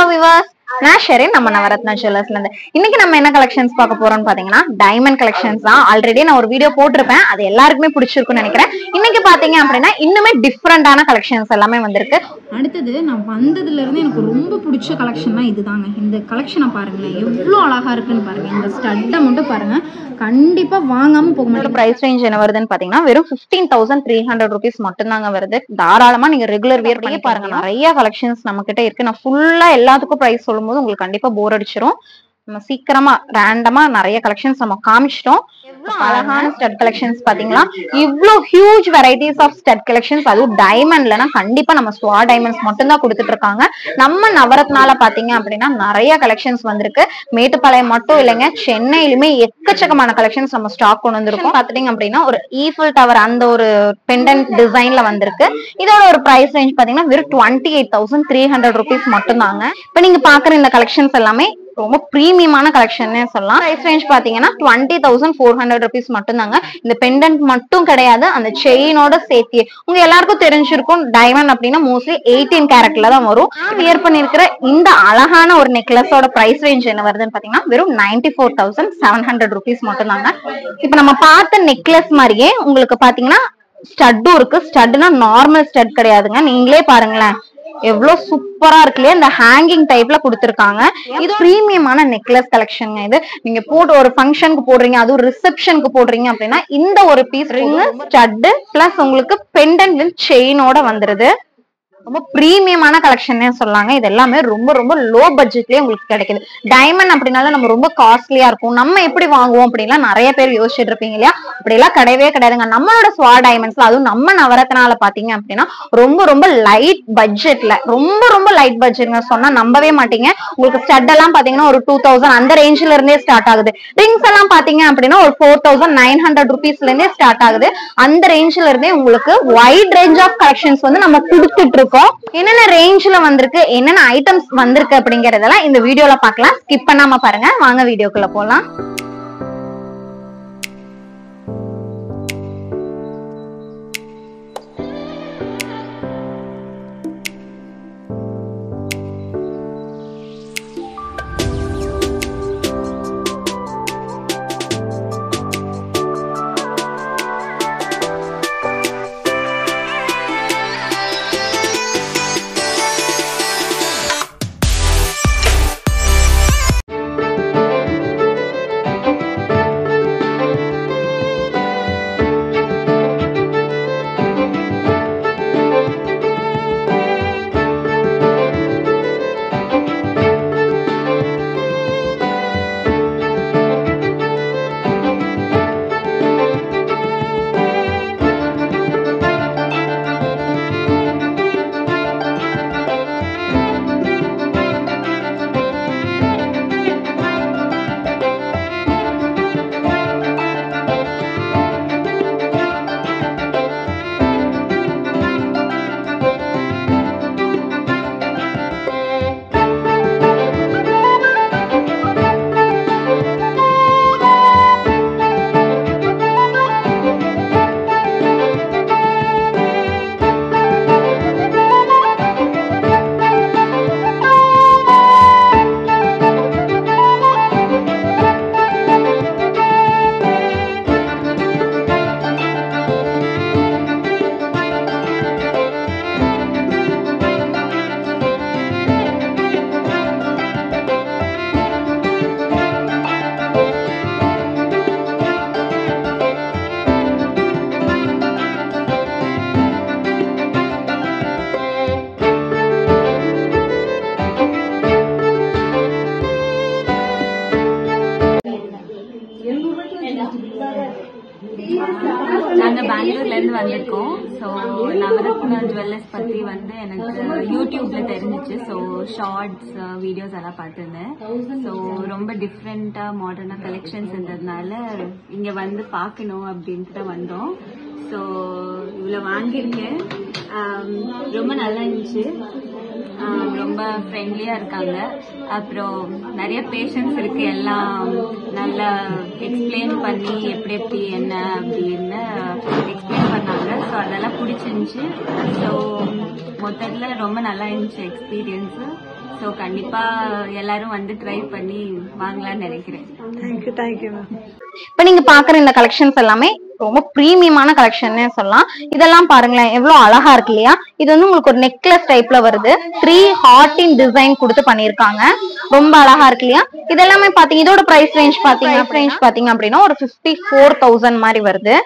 Hello viewers, நான் ஷெரின் நம்ம நவரத்னா ஜுவல்லர்ஸ்ல இருந்து. இன்னைக்கு நம்ம என்ன கலெக்ஷன்ஸ் பார்க்க போறோம்னு பாத்தீங்கன்னா டைமண்ட் கலெக்ஷன்ஸ் தான். ஆல்ரெடி நான் ஒரு வீடியோ போட்டிருப்பேன், அது எல்லாருக்குமே பிடிச்சிருக்கும்னு நினைக்கிறேன். இன்னைக்கு பாத்தீங்க அப்படின்னா இன்னுமே டிஃப்ரெண்டான கலெக்ஷன்ஸ் எல்லாமே வந்திருக்கு. அடுத்தது நான் வந்ததுல இருந்து எனக்கு ரொம்ப பிடிச்ச கலெக்ஷன்னா இதுதாங்க. இந்த கலெக்ஷனை பாருங்களேன், எவ்வளோ அழகா இருக்குன்னு பாருங்க. இந்த ஸ்டட்டை மட்டும் பாருங்க, கண்டிப்பா வாங்காம போக மாட்டேன். பிரைஸ் ரேஞ்ச் என்ன வருதுன்னு பாத்தீங்கன்னா வெறும் 15,300 rupees மட்டும் தாங்க வருது. தாராளமா நீங்க ரெகுலர் வியர் பண்ணி பாருங்க. நிறைய கலெக்ஷன்ஸ் நம்ம கிட்ட இருக்கு. நான் ஃபுல்லா எல்லாத்துக்கும் பிரைஸ் சொல்லும் போது உங்களுக்கு கண்டிப்பா போர் அடிச்சிரும். நம்ம சீக்கிரமா ரேண்டமா நிறைய கலெக்ஷன்ஸ் நம்ம காமிச்சிட்டோம். அழகான ஸ்டட் கலெக்ஷன்ஸ் பாத்தீங்களா, இவ்ளோ huge varieties of stud collections, அதுவும் டைமண்ட்லனா கண்டிப்பா நம்ம ஸ்வா டைமண்ட்ஸ் மட்டும் தான் கொடுத்துட்டு இருக்காங்க. நம்ம நவரத்னால பாத்தீங்க அப்படின்னா நிறைய கலெக்ஷன்ஸ் வந்திருக்கு. மேட்டுப்பாளையம் மட்டும் இல்லைங்க, சென்னையிலுமே எக்கச்சக்கமான கலெக்ஷன்ஸ் நம்ம ஸ்டாக் கொண்டு வந்திருக்கோம். பாத்தீங்க அப்படின்னா ஒரு ஈஃபில் டவர் அந்த ஒரு பெண்டன்ட் டிசைன்ல வந்திருக்கு. இதோட ஒரு பிரைஸ் ரேஞ்ச் பாத்தீங்கன்னா வெறும் 28,300 rupees மட்டும் தாங்க. இப்ப நீங்க பாக்குற இந்த கலெக்ஷன்ஸ் எல்லாமே ரொம்ப பிரீமியமான கலெக்ஷன் சொல்லலாம். பிரைஸ் ரேஞ்ச் பாத்தீங்கன்னா 20,400 rupees மட்டும் தாங்க. இந்த பெண்டன்ட் மட்டும் கிடையாது, அந்த செயினோட சேர்த்து உங்க எல்லாருக்கும் தெரிஞ்சிருக்கும் டைமண்ட் அப்படின்னா மோஸ்ட்லி 18 கேரட்ல தான் வரும். வியர் பண்ணிருக்கிற இந்த அழகான ஒரு நெக்லஸோட பிரைஸ் ரேஞ்ச் என்ன வருதுன்னு பாத்தீங்கன்னா வெறும் 94,700 rupees மட்டும் தாங்க. இப்ப நம்ம பார்த்த நெக்லஸ் மாதிரியே உங்களுக்கு பாத்தீங்கன்னா ஸ்டட்டும் இருக்கு. ஸ்டட்னா நார்மல் ஸ்டட் கிடையாதுங்க, நீங்களே பாருங்களேன் எவ்வளவு சூப்பரா இருக்குல்லையே. இந்த ஹேங்கிங் டைப்ல கொடுத்திருக்காங்க. இது பிரீமியமான நெக்லஸ் கலெக்ஷன். இது நீங்க போட்டு ஒரு ஃபங்க்ஷனுக்கு போடுறீங்க, அதுவும் ரிசப்ஷனுக்கு போடுறீங்க அப்படின்னா இந்த ஒரு பீஸ் ரிங் ஸ்டட் பிளஸ் உங்களுக்கு பெண்டன்ட் வித் செயினோட வந்துருது. ரொம்ப பிரீமியமான கலெக்ஷன் சொல்லாங்க. இது எல்லாமே ரொம்ப ரொம்ப லோ பட்ஜெட்லயே உங்களுக்கு கிடைக்குது. டைமண்ட் அப்படின்னால நம்ம ரொம்ப காஸ்ட்லியா இருக்கும், நம்ம எப்படி வாங்குவோம் அப்படின்னா நிறைய பேர் யோசிச்சுட்டு இருப்பீங்க இல்லையா. அப்படி எல்லாம் கிடையவே கிடையாதுங்க. நம்மளோட ஸ்வா டைமண்ட்ஸ்ல அதுவும் நம்ம நவரத்னால பாத்தீங்க அப்படின்னா ரொம்ப ரொம்ப லைட் பட்ஜெட்ல, ரொம்ப ரொம்ப லைட் பட்ஜெட்ங்க சொன்னா நம்பவே மாட்டீங்க. உங்களுக்கு ஸ்டட் எல்லாம் பாத்தீங்கன்னா ஒரு 2,000 அந்த ரேஞ்ச்ல இருந்தே ஸ்டார்ட் ஆகுது. ரிங்ஸ் எல்லாம் பாத்தீங்க அப்படின்னா ஒரு 4,900 rupeesல இருந்தே ஸ்டார்ட் ஆகுது. அந்த ரேஞ்ச்ல இருந்தே உங்களுக்கு வைட் ரேஞ்ச் ஆஃப் கலெக்ஷன்ஸ் வந்து நம்ம கொடுத்துட்டு இருக்கோம். என்னென்ன ரேஞ்ச்ல வந்திருக்கு, என்னென்ன ஐட்டம்ஸ் வந்திருக்கு அப்படிங்கறதெல்லாம் இந்த வீடியோல பார்க்கலாம். ஸ்கிப் பண்ணாம பாருங்க. வாங்க வீடியோக்குள்ள போலாம். நாங்க பெங்களூர்ல இருந்து வந்திருக்கோம். ஸோ நவரத்னா ஜுவல்லர்ஸ் பத்தி வந்து எனக்கு யூடியூப்ல தெரிஞ்சிச்சு. ஸோ ஷார்ட்ஸ் வீடியோஸ் எல்லாம் பார்த்துருந்தேன். ஸோ ரொம்ப டிஃப்ரெண்டா மாடர்னா கலெக்ஷன்ஸ் இருந்ததுனால இங்க வந்து பார்க்கணும் அப்படின்ட்டு தான் வந்தோம். ஸோ இவ்வளோ வாங்கியிருக்கேன், ரொம்ப நல்லா இருந்துச்சு. ரொம்ப ஃப்ரெண்ட்லியா இருக்காங்க. அப்புறம் நிறைய பேஷன்ஸ் இருக்கு, எல்லாம் நல்லா எக்ஸ்பிளைன் பண்ணி எப்படி எப்படி என்ன அப்படின்னு எக்ஸ்பிளைன் பண்ணாங்க. ஸோ அதெல்லாம் பிடிச்சிருந்துச்சு. ஸோ மொத்தத்தில் ரொம்ப நல்லா இருந்துச்சு எக்ஸ்பீரியன்ஸ். ஸோ கண்டிப்பா எல்லாரும் வந்து ட்ரை பண்ணி வாங்கலாம்னு நினைக்கிறேன். Thank you ma'am. இப்ப நீங்க பாக்குற இந்த கலெக்ஷன்ஸ் எல்லாமே ரொம்ப பிரீமியமான கலெக்ஷன் சொல்லலாம். இதெல்லாம் பாருங்களேன் எவ்வளவு அழகா இருக்கு இல்லையா. இது வந்து உங்களுக்கு ஒரு நெக்லஸ் டைப்ல வருது. 3 ஹார்ட்டின் டிசைன் கொடுத்து பண்ணிருக்காங்க. ரொம்ப அழகா இருக்கு இல்லையா. இதெல்லாமே பாத்தீங்க இதோட பிரைஸ் ரேஞ்ச் பாத்தீங்க அப்படின்னா ஒரு 54,000 மாதிரி வருது.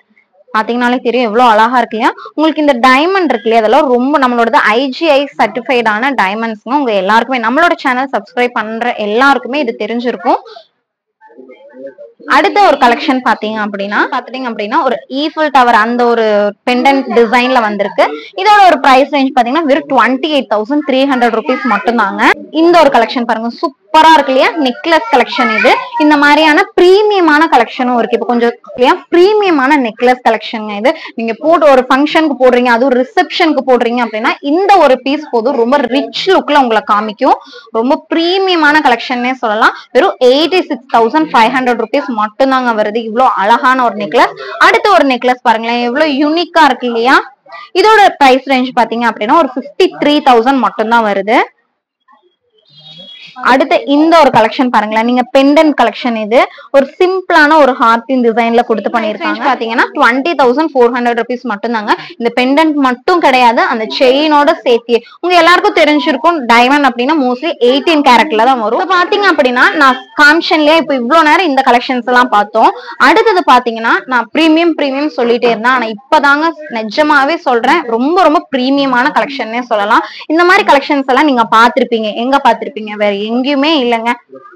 பாத்தீங்கன்னாலே தெரியும் எவ்வளவு அழகா இருக்கு இல்லையா. உங்களுக்கு இந்த டைமண்ட் இருக்கு இல்லையா, அதெல்லாம் ரொம்ப நம்மளோட IGI சர்டிஃபைடான டைமண்ட்ஸ்ங்க. உங்க எல்லாருக்குமே நம்மளோட சேனல் சப்ஸ்கிரைப் பண்ற எல்லாருக்குமே இது தெரிஞ்சிருக்கும். அடுத்த ஒரு கலெக்ஷன் பாத்தீங்க அப்படின்னா ஒரு ஈஃபில் டவர் அந்த ஒரு பெண்டன்ட் டிசைன்ல வந்திருக்கு. இதோட ஒரு பிரைஸ் ரேஞ்ச் பாத்தீங்கன்னா வெறும் 28,300 rupees மட்டும் தாங்க. இந்த ஒரு கலெக்ஷன் பாருங்க சூப்பரா இருக்கு இல்லையா. நெக்லஸ் கலெக்ஷன் இது. இந்த மாதிரியான பிரீமியமான கலெக்ஷனும் இருக்கு. இப்போ கொஞ்சம் பிரீமியமான நெக்லஸ் கலெக்ஷன் இது. நீங்க போட்டு ஒரு ஃபங்க்ஷனுக்கு போடுறீங்க, அதுவும் ரிசப்ஷனுக்கு போடுறீங்க அப்படின்னா இந்த ஒரு பீஸ் போதும். ரொம்ப ரிச் லுக்ல உங்களை காமிக்கும். ரொம்ப பிரீமியமான கலெக்ஷன்னே சொல்லலாம். வெறும் 86,500 rupees மட்டும் தாங்க வருது. இவ்வளவு அழகான ஒரு நெக்லஸ். அடுத்த ஒரு நெக்லஸ் பாருங்களேன் எவ்வளவு யூனிக்கா இருக்கு இல்லையா. இதோட பிரைஸ் ரேஞ்ச் பாத்தீங்க அப்படின்னா ஒரு 53,000 மட்டும் தான் வருது. அடுத்த இந்த ஒரு கலெக்ஷன் பாருங்களேன். நீங்க பெண்டன்ட் கலெக்ஷன் இது. ஒரு சிம்பிளான ஒரு ஹார்ட்டின் டிசைன்ல கொடுத்து பண்ணிருக்காங்க. பாத்தீங்கன்னா 20,400 rupees மட்டும் தாங்க. இந்த பெண்டன்ட் மட்டும் கிடையாது, அந்த செயினோட சேர்த்து உங்க எல்லாருக்கும் தெரிஞ்சிருக்கும் டைமண்ட் அப்படின்னா மோஸ்ட்லி 18 கேரட்ல தான் வரும். பாத்தீங்க அப்படின்னா நான் காமிஷன்லயே இப்ப இவ்வளவு நேரம் இந்த கலெக்ஷன்ஸ் எல்லாம் பார்த்தோம். அடுத்தது பாத்தீங்கன்னா நான் பிரீமியம் சொல்லிட்டே இருந்தேன். ஆனா இப்பதாங்க நிஜமாவே சொல்றேன் ரொம்ப ரொம்ப பிரீமியமான கலெக்ஷன்னே சொல்லலாம். இந்த மாதிரி கலெக்ஷன்ஸ் எல்லாம் நீங்க பாத்திருப்பீங்க. எங்க பாத்திருப்பீங்க? வேற எங்கேயுமே இல்லைங்க.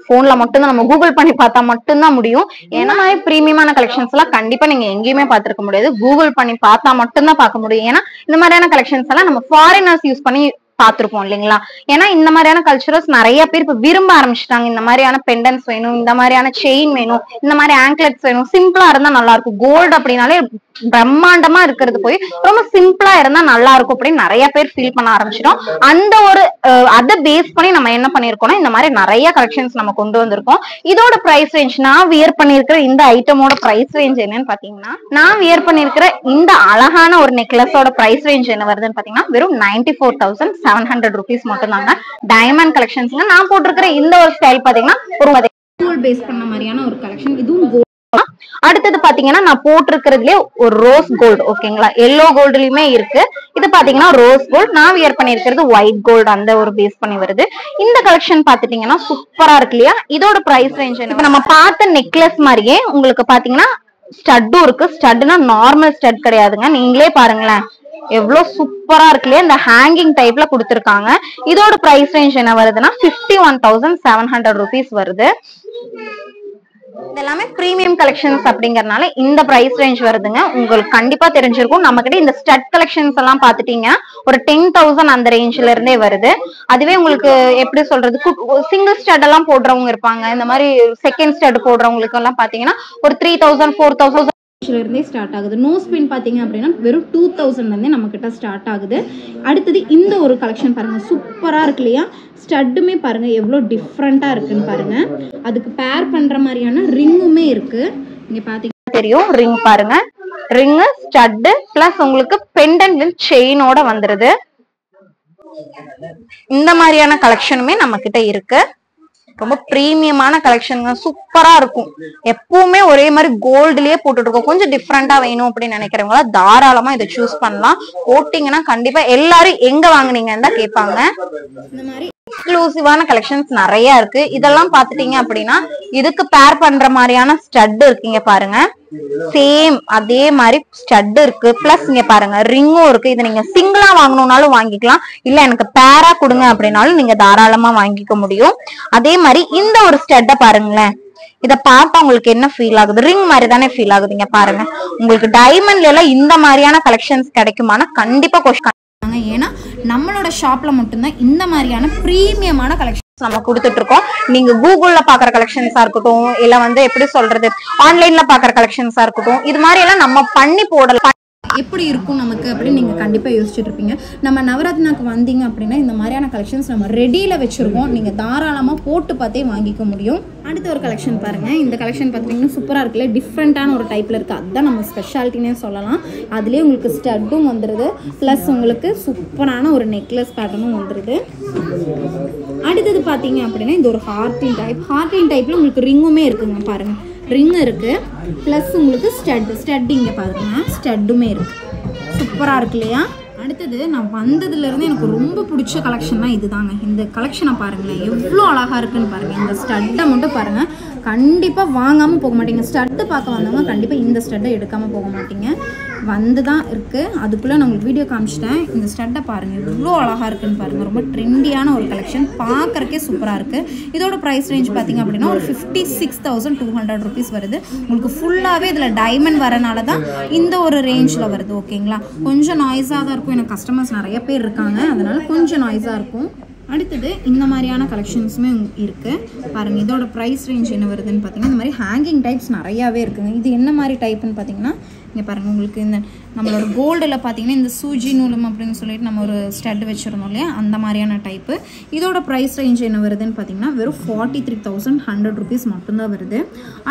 போன்ல மட்டும் தான் நம்ம கூகுள் பண்ணி பார்த்தா மட்டும்தான் முடியும். ஏன்னா பிரீமியமான கலெக்ஷன்ஸ் எல்லாம் கண்டிப்பா நீங்க எங்கேயுமே பாத்துருக்க முடியாது. கூகுள் பண்ணி பார்த்தா மட்டும்தான் பார்க்க முடியும். ஏன்னா இந்த மாதிரியான கலெக்ஷன்ஸ் எல்லாம் நம்ம ஃபாரினர்ஸ் யூஸ் பண்ணி பாத்துருப்போம் இல்லைங்களா. ஏன்னா இந்த மாதிரியான கல்ச்சரல்ஸ் நிறைய பேர் இப்ப விரும்ப ஆரம்பிச்சுட்டாங்க. இந்த மாதிரியான பெண்டன்ஸ் வேணும், இந்த மாதிரியான செயின் வேணும், இந்த மாதிரி ஆங்க்லெட்ஸ் வேணும். சிம்பிளா இருந்தா நல்லா இருக்கும். கோல்டு அப்படின்னாலே பிரம்மாண்டமா இருக்கிறது போய் ரொம்ப சிம்பிளா இருந்தா நல்லா இருக்கும் அப்படின்னு நிறைய பேர் ஃபீல் பண்ண ஆரம்பிச்சிட்டோம். அந்த ஒரு அதை பேஸ் பண்ணி நம்ம என்ன பண்ணிருக்கோம்னா இந்த மாதிரி நிறைய கலெக்ஷன்ஸ் நம்ம கொண்டு வந்திருக்கோம். இதோட பிரைஸ் ரேஞ்ச் நான் வியர் பண்ணிருக்கிற இந்த ஐட்டமோட பிரைஸ் ரேஞ்ச் என்னன்னு பாத்தீங்கன்னா நான் வியர் பண்ணிருக்கிற இந்த அழகான ஒரு நெக்லஸோட பிரைஸ் ரேஞ்ச் என்ன வருதுன்னு பாத்தீங்கன்னா வெறும் 94,700 rupees மட்டும் தாங்க. டைமண்ட் கலெக்ஷன்ஸ்ங்க. நான் போட்டிருக்கிற இந்த ஒரு ஸ்டைல் பாத்தீங்கன்னா ஒரு கோல்ட் பேஸ் பண்ண மாதிரியான ஒரு கலெக்ஷன். இதுவும் அடுத்தது பாத்தீங்கன்னா நான் போட்டிருக்கிறதுலே ஒரு ரோஸ் கோல்டு ஓகேங்களா. எல்லோ கோல்டுலயுமே இருக்கு. இது பாத்தீங்கன்னா ரோஸ் கோல்டு. நான் வியர் பண்ணிருக்கிறது ஒயிட் கோல்டு அந்த ஒரு பேஸ் பண்ணி வருது. இந்த கலெக்ஷன் பாத்துட்டீங்கன்னா சூப்பரா இருக்கு இல்லையா. இதோட பிரைஸ் ரேஞ்ச் என்ன? நம்ம பார்த்த நெக்லஸ் மாதிரியே உங்களுக்கு பாத்தீங்கன்னா ஸ்டட்டும் இருக்கு. ஸ்டட்னா நார்மல் ஸ்டட் கிடையாதுங்க. நீங்களே பாருங்களேன் எவ்வளவு சூப்பரா இருக்கு இல்லையா. இந்த ஹேங்கிங் டைப்ல கொடுத்திருக்காங்க. இதோட பிரைஸ் ரேஞ்ச் என்ன வருதுன்னா 51,700 rupees வருது. இதெல்லாமே பிரீமியம் கலெக்ஷன்ஸ் அப்படிங்கறதுனால இந்த பிரைஸ் ரேஞ்ச் வருதுங்க. உங்களுக்கு கண்டிப்பா தெரிஞ்சிருக்கும். நம்ம கிட்ட இந்த ஸ்டட் கலெக்ஷன்ஸ் எல்லாம் பாத்துட்டீங்கன்னா ஒரு 10,000 அந்த ரேஞ்ச்ல இருந்தே வருது. அதுவே உங்களுக்கு எப்படி சொல்றது சிங்கிள் ஸ்டட் எல்லாம் போடுறவங்க இருப்பாங்க. இந்த மாதிரி செகண்ட் ஸ்டட் போடுறவங்களுக்கு எல்லாம் பாத்தீங்கன்னா ஒரு 3,000 4,000 இருந்தே ஸ்டார்ட் ஆகுது. நோஸ் பின் பாத்தீங்க அப்படின்னா வெறும் 2,000 இருந்தே நம்ம கிட்ட ஸ்டார்ட் ஆகுது. அடுத்தது இந்த ஒரு கலெக்ஷன் பாருங்க சூப்பரா இருக்கு இல்லையா. ஸ்டட்டுமே பாருங்க எவ்வளவு டிஃப்ரெண்டா இருக்குன்னு பாருங்க. அதுக்கு பேர் பண்ற மாதிரியான ரிங்குமே இருக்கு. இங்க பாத்தீங்கன்னா தெரியும் ரிங் பாருங்க. ரிங் ஸ்டட் பிளஸ் உங்களுக்கு பெண்டன்ட் செயினோட வந்துருது. இந்த மாதிரியான கலெக்ஷனுமே நம்ம கிட்ட இருக்கு. ரொம்ப பிரீமியமான கலெக்ஷனுங்க. சூப்பரா இருக்கும். எப்பவுமே ஒரே மாதிரி கோல்டுலயே போட்டுட்டு இருக்கோம். கொஞ்சம் டிஃப்ரெண்டா வேணும் அப்படின்னு நினைக்கிறவங்களா தாராளமா இதை சூஸ் பண்ணலாம். போட்டீங்கன்னா கண்டிப்பா எல்லாரும் எங்க வாங்குனீங்கன்னு தான் கேட்பாங்க. இந்த மாதிரி எக்ஸ்க்ளூசிவான கலெக்ஷன்ஸ் நிறைய இருக்கு. இதெல்லாம் பாத்துட்டீங்க அப்படின்னா இதுக்கு பேர் பண்ற மாதிரியான ஸ்டட் இருக்குங்க பாருங்க. சேம் அதே மாதிரி ஸ்டட் இருக்கு. பிளஸ் இங்க பாருங்க ரிங்கும் இருக்கு. இது நீங்க சிங்கிளா வாங்கணும்னாலும் வாங்கிக்கலாம். இல்ல எனக்கு பேரா கொடுங்க அப்படின்னாலும் நீங்க தாராளமா வாங்கிக்க முடியும். அதே மாதிரி இந்த ஒரு ஸ்டட்டை பாருங்களேன். இத பார்த்தா உங்களுக்கு என்ன ஃபீல் ஆகுது? ரிங் மாதிரி தானே ஃபீல் ஆகுதுங்க பாருங்க. உங்களுக்கு டைமண்ட்ல எல்லாம் இந்த மாதிரியான கலெக்ஷன்ஸ் கிடைக்குமானா கண்டிப்பா கொஸ்டின். ஏன்னா நம்மளோட ஷாப்ல மட்டும்தான் இந்த மாதிரியான பிரீமியமான கலெக்ஷன் நம்ம கொடுத்துட்டு இருக்கோம். நீங்க கூகுள்ல பாக்குற கலெக்ஷன்ஸா இருக்கட்டும், இல்ல எப்படி சொல்றது ஆன்லைன்ல பாக்குற கலெக்ஷன்ஸா இருக்கட்டும், இது மாதிரி எல்லாம் நம்ம பண்ணி போடலாம். எப்படி இருக்கும் நமக்கு அப்படின்னு நீங்கள் கண்டிப்பாக யோசிச்சுட்டு இருப்பீங்க. நம்ம நவரத்னாக்கு வந்தீங்க அப்படின்னா இந்த மாதிரியான கலெக்ஷன்ஸ் நம்ம ரெடியில் வச்சுருக்கோம். நீங்கள் தாராளமாக போட்டு பார்த்தே வாங்கிக்க முடியும். அடுத்த ஒரு கலெக்ஷன் பாருங்கள். இந்த கலெக்ஷன் பார்த்தீங்கன்னா சூப்பராக இருக்குல்ல, டிஃப்ரெண்ட்டான ஒரு டைப்பில் இருக்குது. அதுதான் நம்ம ஸ்பெஷாலிட்டினே சொல்லலாம். அதுலேயே உங்களுக்கு ஸ்டட்டும் வந்துடுது, ப்ளஸ் உங்களுக்கு சூப்பரான ஒரு நெக்லஸ் பேட்டர்னும் வந்துடுது. அடுத்தது பார்த்தீங்க அப்படின்னா இந்த ஒரு ஹார்டின் டைப்பில் உங்களுக்கு ரிங்குமே இருக்குங்க. பாருங்கள், ரிங் இருக்குது, ப்ளஸ் உங்களுக்கு ஸ்டட் இங்கே பாருங்கள், ஸ்டட்டுமே இருக்குது. சூப்பராக இருக்கு இல்லையா? அடுத்தது நான் வந்ததுலேருந்து எனக்கு ரொம்ப பிடிச்ச கலெக்ஷன்னா இது தாங்க. இந்த கலெக்ஷனை பாருங்களேன், எவ்வளோ அழகாக இருக்குன்னு பாருங்கள். இந்த ஸ்டட்டை மட்டும் பாருங்கள், கண்டிப்பாக வாங்காமல் போக மாட்டீங்க. ஸ்டட்டு பார்க்க வந்தவங்க கண்டிப்பாக இந்த ஸ்டட்டை எடுக்காமல் போக மாட்டீங்க. வந்து தான் இருக்குது, அதுக்குள்ளே நான் உங்களுக்கு வீடியோ காமிச்சிட்டேன். இந்த ஸ்டட்டை பாருங்கள், எவ்வளோ அழகாக இருக்குன்னு பாருங்கள். ரொம்ப ட்ரெண்டியான ஒரு கலெக்ஷன், பார்க்குறக்கே சூப்பராக இருக்குது. இதோட ப்ரைஸ் ரேஞ்ச் பார்த்திங்க அப்படின்னா ஒரு 56,200 rupees வருது. உங்களுக்கு ஃபுல்லாகவே இதில் டைமண்ட் வரனால தான் இந்த ஒரு ரேஞ்சில் வருது. ஓகேங்களா? கொஞ்சம் நாய்ஸாக தான் இருக்கும், எனக்கு கஸ்டமர்ஸ் நிறைய பேர் இருக்காங்க, அதனால் கொஞ்சம் நாய்ஸாக இருக்கும். அடுத்தது இந்த மாதிரியான கலெக்ஷன்ஸுமே இருக்குது பாருங்கள். இதோட ப்ரைஸ் ரேஞ்ச் என்ன வருதுன்னு பார்த்தீங்கன்னா இந்த மாதிரி ஹேங்கிங் டைப்ஸ் நிறையாவே இருக்குங்க. இது என்ன மாதிரி டைப்புன்னு பார்த்தீங்கன்னா இங்கே பாருங்கள், உங்களுக்கு இந்த நம்மளோட கோல்டில் பார்த்தீங்கன்னா இந்த சூஜி நூலம் அப்படின்னு சொல்லிட்டு நம்ம ஒரு ஸ்டட் வச்சுருந்தோம் இல்லையா, அந்த மாதிரியான டைப்பு. இதோட ப்ரைஸ் ரேஞ்ச் என்ன வருதுன்னு பார்த்தீங்கன்னா வெறும் 43,100 rupees மட்டும்தான் வருது.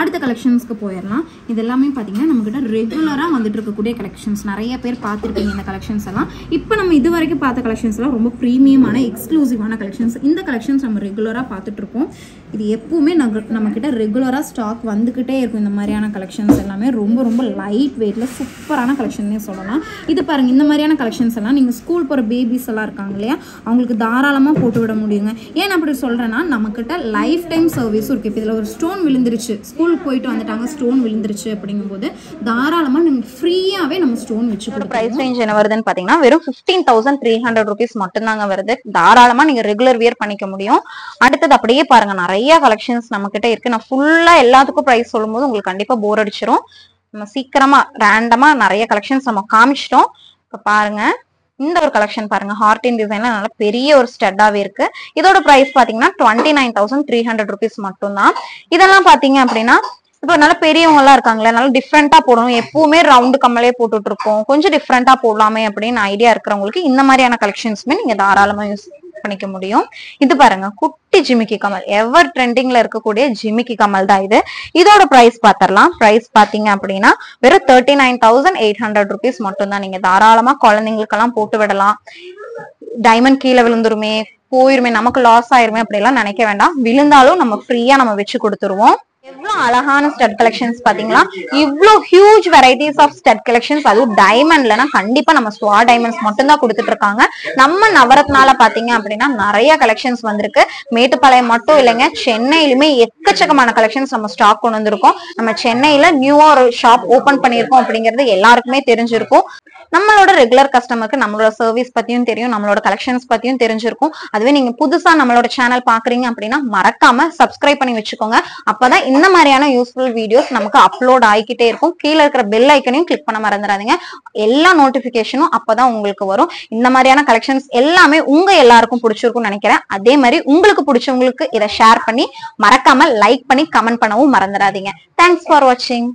அடுத்த கலெக்ஷன்ஸ்க்கு போயிடலாம். இது எல்லாமே பார்த்தீங்கன்னா நம்மக்கிட்ட ரெகுலராக வந்துட்டு இருக்கக்கூடிய கலெக்ஷன்ஸ். நிறைய பேர் பார்த்துருப்பீங்க இந்த கலெக்ஷன்ஸ் எல்லாம். இப்போ நம்ம இது வரைக்கும் பார்த்த கலெக்ஷன்ஸ் எல்லாம் ரொம்ப ப்ரீமியமான எக்ஸ்க்ளூசிவான கலெக்ஷன்ஸ். இந்த கலெக்ஷன்ஸ் நம்ம ரெகுலராக பார்த்துட்ருப்போம். இது எப்பவுமே நம்மக்கிட்ட ரெகுலராக ஸ்டாக் வந்துக்கிட்டே இருக்கும். இந்த மாதிரியான கலெக்ஷன்ஸ் எல்லாமே ரொம்ப ரொம்ப லைட் வெயிட்டில் சூப்பரான கலெக்ஷன் சொல்லலாம். இது பாருங்க, இந்த மாதிரியான கலெக்ஷன்ஸ் எல்லாம் நீங்க ஸ்கூல் போற பேபிஸ் எல்லாம் இருக்காங்க இல்லையா, அவங்களுக்கு தாராளமா போட்டு விட முடியுங்க. ஏன் அப்படி சொல்றேன்னா நம்ம கிட்ட லைஃப் டைம் சர்வீஸும் இருக்கு. இப்போ இதுல ஒரு ஸ்டோன் விழுந்துருச்சு, ஸ்கூலுக்கு போயிட்டு வந்துட்டாங்க, ஸ்டோன் விழுந்துருச்சு அப்படிங்கும்போது தாராளமா நீங்க ஃப்ரீயாவே நம்ம ஸ்டோன் வச்சு கொடுப்போம். பிரைஸ் ரேஞ்ச் என்ன வருதுன்னு பாத்தீங்கன்னா வெறும் 15,300 rupees மட்டும்தாங்க வருது. தாராளமா நீங்க ரெகுலர் வியர் பண்ணிக்க முடியும். அடுத்தது அப்படியே பாருங்க, நிறைய கலெக்ஷன்ஸ் நம்ம கிட்ட இருக்கு. நான் ஃபுல்லா எல்லாத்துக்கும் பிரைஸ் சொல்லும் போது உங்களுக்கு கண்டிப்பா போர் அடிச்சிரும். நம்ம சீக்கிரமா ரேண்டமா நிறைய கலெக்ஷன்ஸ் நம்ம காமிச்சிட்டோம். இப்ப பாருங்க, இந்த ஒரு கலெக்ஷன் பாருங்க, ஹார்டின் டிசைன்ல நல்ல பெரிய ஒரு ஸ்டட்டாவே இருக்கு. இதோட பிரைஸ் பாத்தீங்கன்னா 29,300 rupees மட்டும்தான். இதெல்லாம் பாத்தீங்க அப்படின்னா இப்போ நல்ல பெரியவங்க எல்லாம் இருக்காங்களே, நல்லா டிஃப்ரெண்டா போடணும், எப்பவுமே ரவுண்டு கம்மலே போட்டுட்டு இருக்கோம், கொஞ்சம் டிஃப்ரெண்டா போடலாமே அப்படின்னு ஐடியா இருக்கிறவங்களுக்கு இந்த மாதிரியான கலெக்ஷன்ஸுமே நீங்க தாராளமா யூஸ் பண்ணிக்க முடியும். இது பாருங்க, குட்டி ஜிமிக்கி கமல், எவர் ட்ரெண்டிங்ல இருக்கக்கூடிய ஜிமிக்கி கமல் தான் இது. இதோட பிரைஸ் பாத்திரலாம். பிரைஸ் பாத்தீங்க அப்படின்னா வெறும் 39,800 rupees மட்டும் தான். நீங்க தாராளமா குழந்தைங்களுக்கெல்லாம் போட்டு விடலாம். டைமண்ட் கீழே விழுந்துருமே, போயிருமே, நமக்கு லாஸ் ஆயிருமே அப்படிலாம் நினைக்க வேண்டாம். விழுந்தாலும் நம்ம ஃப்ரீயா நம்ம வச்சு கொடுத்துருவோம். எவ்வளவு அழகான ஸ்டட் கலெக்ஷன்ஸ் பாத்தீங்களா, இவ்வளவு huge varieties of stud collections. அதுவும் டைமண்ட்லனா கண்டிப்பா நம்ம ஸ்வா டைமண்ட்ஸ் மட்டும் தான் கொடுத்துட்டு இருக்காங்க. நம்ம நவரத்னால பாத்தீங்க அப்படின்னா நிறைய கலெக்ஷன்ஸ் வந்திருக்கு. மேட்டுப்பாளையம் மட்டும் இல்லைங்க, சென்னையிலுமே எக்கச்சக்கமான கலெக்ஷன்ஸ் நம்ம ஸ்டாக் கொண்டு வந்திருக்கோம். நம்ம சென்னையில நியூவா ஒரு ஷாப் ஓபன் பண்ணிருக்கோம் அப்படிங்கிறது எல்லாருக்குமே தெரிஞ்சிருக்கும். நம்மளோட ரெகுலர் கஸ்டமருக்கு நம்மளோட சர்வீஸ் பத்தியும் தெரியும், நம்மளோட கலெக்ஷன்ஸ் பத்தியும் தெரிஞ்சிருக்கும். அதுவே நீங்க புதுசா நம்மளோட சேனல் பாக்குறீங்க அப்படின்னா மறக்காம சப்ஸ்கிரைப் பண்ணி வச்சுக்கோங்க. அப்பதான் இந்த மாதிரியான யூஸ்ஃபுல் வீடியோஸ் நமக்கு அப்லோட் ஆகிக்கிட்டே இருக்கும். கீழே இருக்கிற பெல் ஐக்கனையும் கிளிக் பண்ண மறந்துடாதீங்க. எல்லா நோட்டிபிகேஷனும் அப்பதான் உங்களுக்கு வரும். இந்த மாதிரியான கலெக்ஷன்ஸ் எல்லாமே உங்க எல்லாருக்கும் பிடிச்சிருக்கும்னு நினைக்கிறேன். அதே மாதிரி உங்களுக்கு பிடிச்சவங்களுக்கு இதை ஷேர் பண்ணி மறக்காம லைக் பண்ணி கமெண்ட் பண்ணவும் மறந்துடாதீங்க. தேங்க்ஸ் ஃபார் வாட்சிங்.